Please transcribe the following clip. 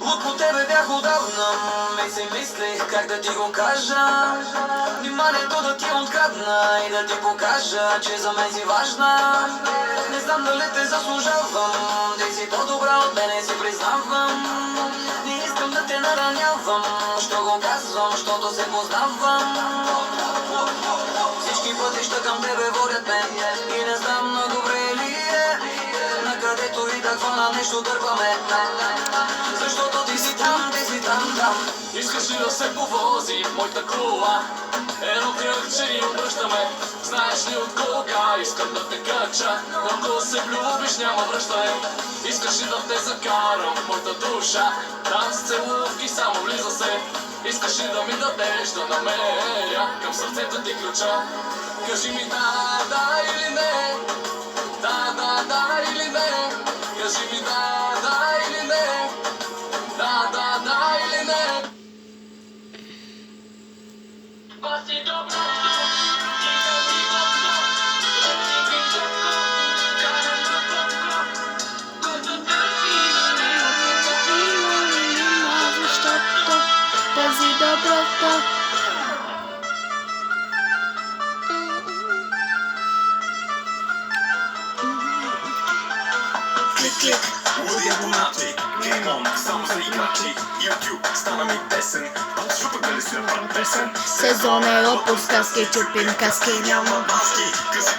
Лук по тебе бях отдавна и си мислех как да ти го кажа. Вниманието да ти открадна и да ти покажа, че за мен си важна. Не знам дали те заслужавам, ти си по-добра от мене, си признавам. Не искам да те наранявам, що го казвам, щото се познавам. Всички пътища към тебе водят мен и не знам на добре ли е. Накъдето и да хвана нещо дърпаме, защото ти си там, там. Искаш ли да се повози моята кола? Едно кръгче и обръщаме. Знаеш ли от кога искам да те кача? Ако се влюбиш няма връщане. Искаш ли да те закарам в моята душа? Там с целувки само влиза се. Искаш ли да ми дадеш да намеря към сърцето ти ключа? Кажи ми да или не. Да или не. Кажи ми да или не. Да или не. Баси добро. Пази доброто. Клик, луди абонати, Геймон, само за играчи. YouTube стана ми песен, шупа дали си направи песен. Сезон е отпуска с кетчуп и каски. Няма маски, къси